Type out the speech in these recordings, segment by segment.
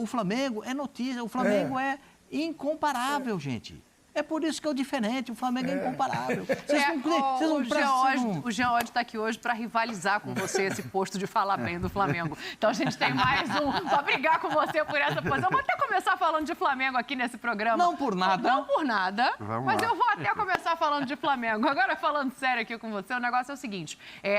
O Flamengo é notícia, o Flamengo é incomparável, gente. É por isso que é o diferente, o Flamengo é incomparável. O Jean Oddi está aqui hoje para rivalizar com você esse posto de falar bem do Flamengo. Então a gente tem mais um para brigar com você por essa posição. Eu vou até começar falando de Flamengo aqui nesse programa. Não por nada. Não por nada, mas eu vou até começar falando de Flamengo. Agora, falando sério aqui com você, o negócio é o seguinte.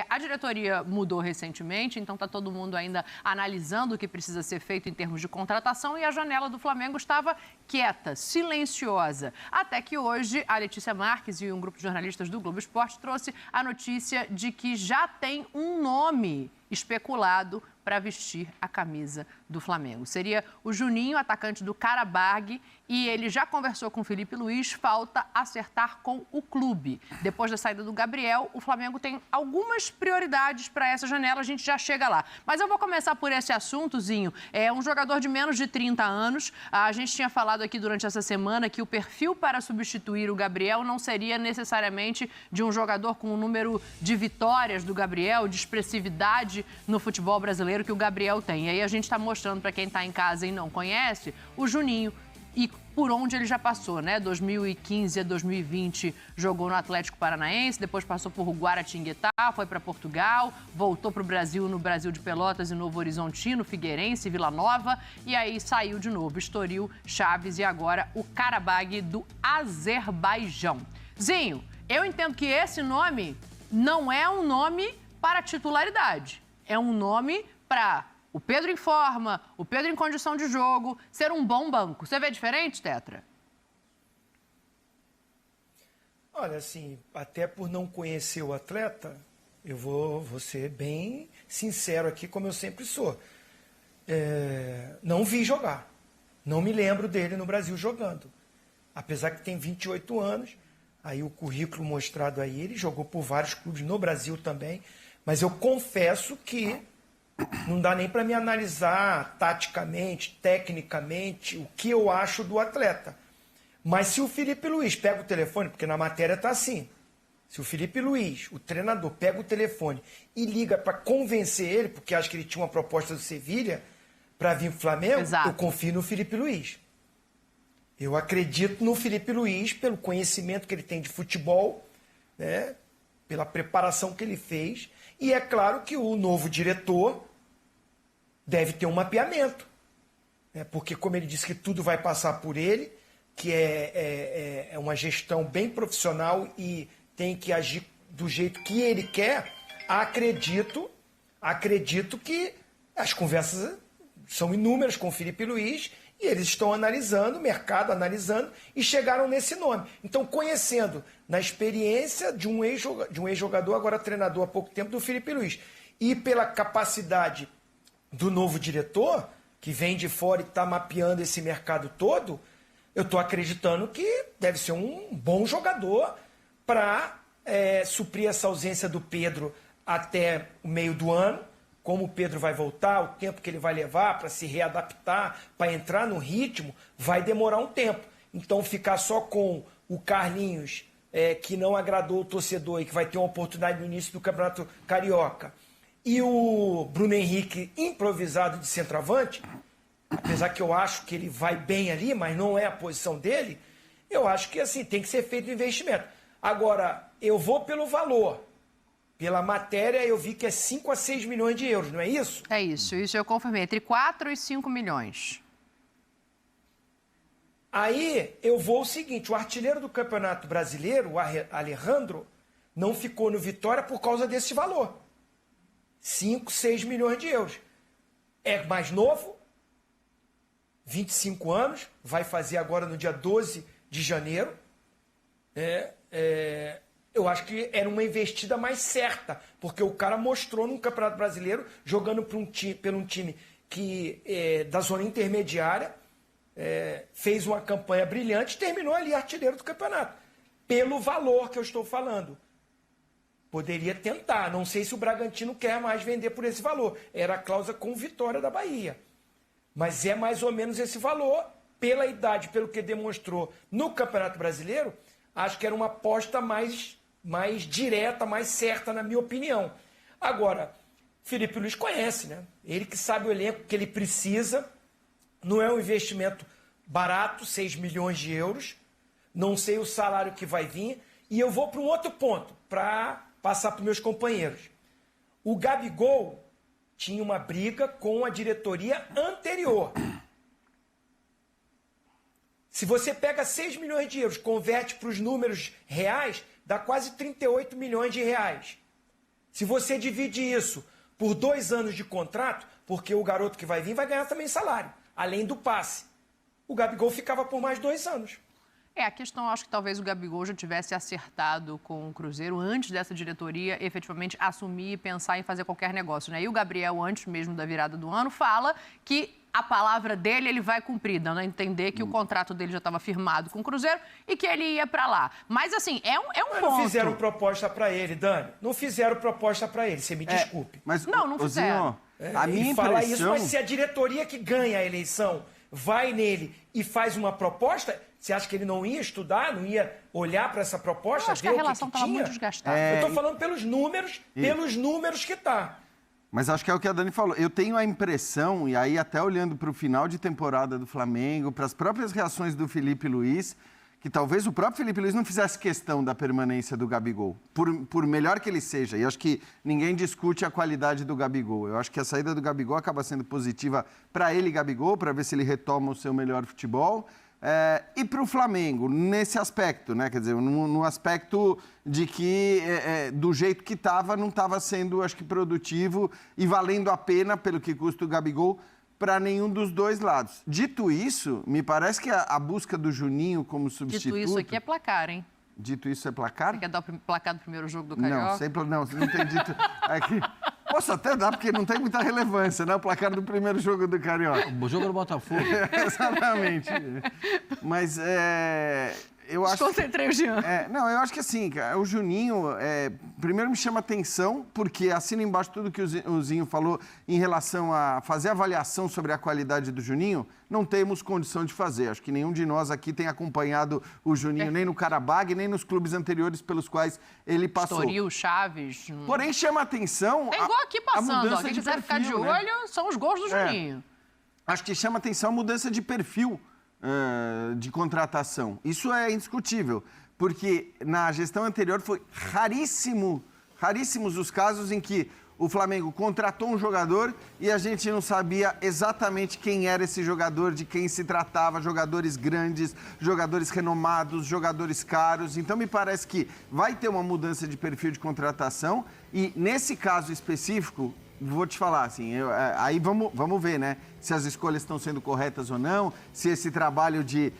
A diretoria mudou recentemente, então está todo mundo ainda analisando o que precisa ser feito em termos de contratação e a janela do Flamengo estava quieta, silenciosa. Até que hoje a Letícia Marques e um grupo de jornalistas do Globo Esporte trouxe a notícia de que já tem um nome especulado para vestir a camisa do Flamengo. Seria o Juninho, atacante do Karabag, e ele já conversou com o Felipe Luiz, falta acertar com o clube. Depois da saída do Gabriel, o Flamengo tem algumas prioridades para essa janela, a gente já chega lá. Mas eu vou começar por esse assuntozinho. É um jogador de menos de 30 anos. A gente tinha falado aqui durante essa semana que o perfil para substituir o Gabriel não seria necessariamente de um jogador com o número de vitórias do Gabriel, de expressividade no futebol brasileiro que o Gabriel tem. E aí a gente está mostrando para quem está em casa e não conhece, o Juninho e por onde ele já passou, né? 2015 a 2020 jogou no Atlético Paranaense, depois passou por Guaratinguetá, foi para Portugal, voltou para o Brasil, no Brasil de Pelotas e Novo Horizontino, Figueirense, Vila Nova, e aí saiu de novo, Estoril, Chaves e agora o Karabag do Azerbaijão. Zinho, eu entendo que esse nome não é um nome para titularidade, é um nome para o Pedro em forma, o Pedro em condição de jogo, ser um bom banco. Você vê diferente, Tetra? Olha, assim, até por não conhecer o atleta, eu vou ser bem sincero aqui, como eu sempre sou. Não vi jogar. Não me lembro dele no Brasil jogando. Apesar que tem 28 anos, aí o currículo mostrado aí, ele jogou por vários clubes no Brasil também, mas eu confesso que não dá nem para me analisar taticamente, tecnicamente, o que eu acho do atleta. Mas se o Felipe Luiz pega o telefone, porque na matéria está assim, se o Felipe Luiz, o treinador, pega o telefone e liga para convencer ele, porque acho que ele tinha uma proposta do Sevilha para vir para o Flamengo, Exato. Eu confio no Felipe Luiz. Eu acredito no Felipe Luiz pelo conhecimento que ele tem de futebol, né, pela preparação que ele fez. E é claro que o novo diretor deve ter um mapeamento, né? Porque, como ele disse que tudo vai passar por ele, que é uma gestão bem profissional e tem que agir do jeito que ele quer, acredito que as conversas são inúmeras com o Felipe Luiz e eles estão analisando, o mercado analisando, e chegaram nesse nome. Então, conhecendo na experiência de um ex-jogador, agora treinador há pouco tempo, do Felipe Luiz, e pela capacidade do novo diretor, que vem de fora e está mapeando esse mercado todo, eu estou acreditando que deve ser um bom jogador para suprir essa ausência do Pedro até o meio do ano. Como o Pedro vai voltar, o tempo que ele vai levar para se readaptar, para entrar no ritmo, vai demorar um tempo. Então, ficar só com o Carlinhos, que não agradou o torcedor e que vai ter uma oportunidade no início do Campeonato Carioca, e o Bruno Henrique improvisado de centroavante, apesar que eu acho que ele vai bem ali, mas não é a posição dele, eu acho que assim tem que ser feito um investimento. Agora, eu vou pelo valor. Pela matéria, eu vi que é 5 a 6 milhões de euros, não é isso? É isso eu confirmei. Entre 4 e 5 milhões. Aí, eu vou o seguinte, o artilheiro do Campeonato Brasileiro, o Alejandro, não ficou no Vitória por causa desse valor. 5, 6 milhões de euros. É mais novo, 25 anos, vai fazer agora no dia 12 de janeiro. Eu acho que era uma investida mais certa, porque o cara mostrou no Campeonato Brasileiro, jogando por um time que da zona intermediária, fez uma campanha brilhante e terminou ali artilheiro do campeonato. Pelo valor que eu estou falando. Poderia tentar, não sei se o Bragantino quer mais vender por esse valor. Era a cláusula com Vitória da Bahia. Mas é mais ou menos esse valor, pela idade, pelo que demonstrou no Campeonato Brasileiro, acho que era uma aposta mais direta, mais certa, na minha opinião. Agora, Felipe Luiz conhece, né? Ele que sabe o elenco que ele precisa, Não é um investimento barato, 6 milhões de euros. Não sei o salário que vai vir. E eu vou para um outro ponto, para passar para os meus companheiros. O Gabigol tinha uma briga com a diretoria anterior. Se você pega 6 milhões de euros, converte para os números reais, dá quase 38 milhões de reais. Se você divide isso por 2 anos de contrato, porque o garoto que vai vir vai ganhar também salário, além do passe. O Gabigol ficava por mais 2 anos. A questão, acho que talvez o Gabigol já tivesse acertado com o Cruzeiro antes dessa diretoria efetivamente assumir e pensar em fazer qualquer negócio, né? E o Gabriel, antes mesmo da virada do ano, fala que a palavra dele ele vai cumprir, dando a entender que o contrato dele já estava firmado com o Cruzeiro e que ele ia para lá. Mas, assim, é um ponto. Não fizeram proposta para ele, Dani. Não fizeram proposta para ele, você me desculpe. Mas, não fizeram. A minha Ele fala isso, impressão... mas se a diretoria que ganha a eleição vai nele e faz uma proposta, você acha que ele não ia estudar, não ia olhar para essa proposta, Eu acho que a relação estava muito desgastada. Eu estou falando pelos números que tá. Mas acho que é o que a Dani falou. Eu tenho a impressão, e aí até olhando para o final de temporada do Flamengo, para as próprias reações do Felipe Luiz, que talvez o próprio Felipe Luiz não fizesse questão da permanência do Gabigol, por melhor que ele seja. E acho que ninguém discute a qualidade do Gabigol. Eu acho que a saída do Gabigol acaba sendo positiva para ele, Gabigol, para ver se ele retoma o seu melhor futebol. E para o Flamengo, nesse aspecto, né? Quer dizer, no aspecto de que, do jeito que estava, não estava sendo, acho que, produtivo e valendo a pena, pelo que custa o Gabigol, para nenhum dos dois lados. Dito isso, me parece que a busca do Juninho como substituto... Dito isso aqui é placar, hein? Dito isso é placar? Você quer dar o placar do primeiro jogo do Carioca? Não, você não tem dito... Aqui. Posso até dar, porque não tem muita relevância, né? O placar do primeiro jogo do Carioca. O jogo do Botafogo. Exatamente. Mas eu acho... Desconcentrei o Jean. Eu acho que assim, cara, o Juninho, primeiro me chama atenção, porque assina embaixo tudo que o Zinho falou em relação a fazer avaliação sobre a qualidade do Juninho, não temos condição de fazer. Acho que nenhum de nós aqui tem acompanhado o Juninho nem no Karabag, nem nos clubes anteriores pelos quais ele passou. Estoril, Chaves... Porém, chama atenção... É igual aqui passando, ó. Quem quiser perfil, ficar de olho, né? São os gols do Juninho. Acho que chama atenção a mudança de perfil de contratação. Isso é indiscutível, porque na gestão anterior foi raríssimos os casos em que o Flamengo contratou um jogador e a gente não sabia exatamente quem era esse jogador, de quem se tratava, jogadores grandes, jogadores renomados, jogadores caros. Então, me parece que vai ter uma mudança de perfil de contratação e, nesse caso específico, vou te falar, assim, aí vamos ver, né? Se as escolhas estão sendo corretas ou não, se esse trabalho de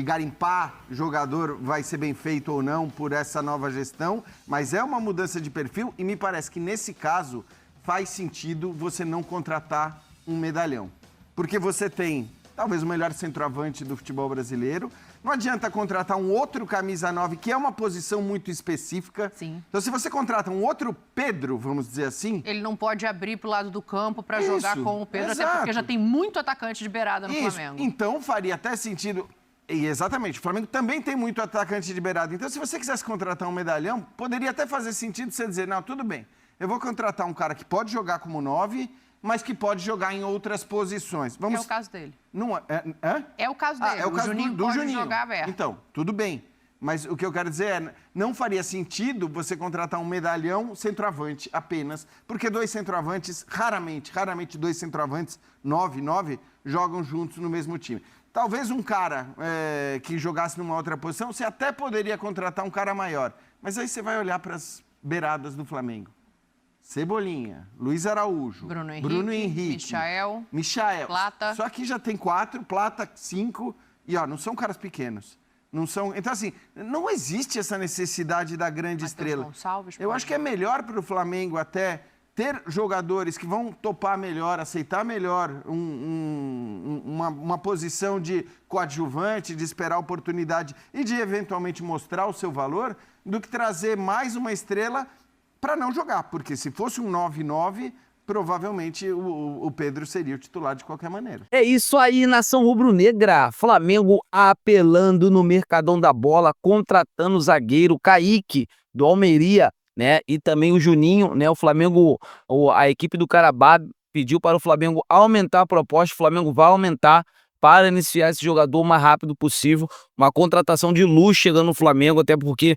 garimpar jogador vai ser bem feito ou não por essa nova gestão, mas é uma mudança de perfil e me parece que, nesse caso, faz sentido você não contratar um medalhão. Porque você tem, talvez, o melhor centroavante do futebol brasileiro. Não adianta contratar um outro camisa 9, que é uma posição muito específica. Sim. Então, se você contrata um outro Pedro, vamos dizer assim... Ele não pode abrir para o lado do campo para jogar com o Pedro, exato. Até porque já tem muito atacante de beirada no Flamengo. Então, faria até sentido... E exatamente, o Flamengo também tem muito atacante de beirada. Então, se você quisesse contratar um medalhão, poderia até fazer sentido você dizer, não, tudo bem, eu vou contratar um cara que pode jogar como 9, mas que pode jogar em outras posições. É o caso dele. Não, é o caso dele. É o caso Juninho do pode Juninho. jogar aberto. Então, tudo bem. Mas o que eu quero dizer é, não faria sentido você contratar um medalhão centroavante apenas, porque dois centroavantes, raramente dois centroavantes, 9, jogam juntos no mesmo time. Talvez um cara que jogasse numa outra posição, você até poderia contratar um cara maior. Mas aí você vai olhar para as beiradas do Flamengo. Cebolinha, Luiz Araújo, Bruno Henrique, Michael, Plata. Só que já tem 4, Plata 5, e não são caras pequenos. Não são. Então, assim, não existe essa necessidade da grande estrela. Gonçalves, eu acho que é melhor para o Flamengo até ter jogadores que vão topar melhor, aceitar melhor uma posição de coadjuvante, de esperar a oportunidade e de eventualmente mostrar o seu valor, do que trazer mais uma estrela para não jogar. Porque se fosse um 9-9, provavelmente o Pedro seria o titular de qualquer maneira. É isso aí, nação rubro-negra. Flamengo apelando no Mercadão da Bola, contratando o zagueiro Kaique, do Almeria, né? E também o Juninho, né? O Flamengo, a equipe do Karabag pediu para o Flamengo aumentar a proposta. O Flamengo vai aumentar para iniciar esse jogador o mais rápido possível. Uma contratação de luxo chegando no Flamengo, até porque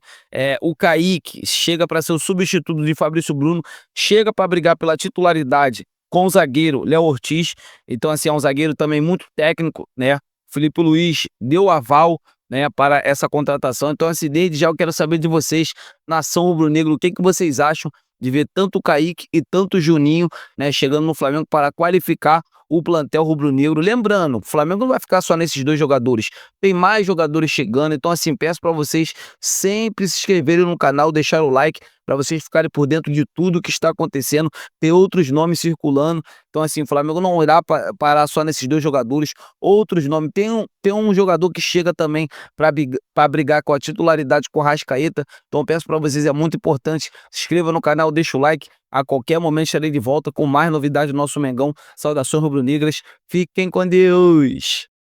o Kaique chega para ser o substituto de Fabrício Bruno, chega para brigar pela titularidade com o zagueiro Léo Ortiz. Então, assim, é um zagueiro também muito técnico, né? Felipe Luiz deu aval, né, para essa contratação. Então, assim, desde já eu quero saber de vocês, nação rubro-negro, o que vocês acham de ver tanto o Kaique e tanto o Juninho, né, chegando no Flamengo para qualificar o plantel rubro-negro. Lembrando, o Flamengo não vai ficar só nesses 2 jogadores, tem mais jogadores chegando. Então, assim, peço para vocês sempre se inscreverem no canal, deixar o like, para vocês ficarem por dentro de tudo que está acontecendo. Tem outros nomes circulando. Então, assim, o Flamengo não irá parar só nesses 2 jogadores. Outros nomes. Tem um jogador que chega também para brigar com a titularidade com o Arrascaeta. Então, peço para vocês, é muito importante. Se inscreva no canal, deixa o like. A qualquer momento estarei de volta com mais novidades do nosso Mengão. Saudações rubro-negras. Fiquem com Deus.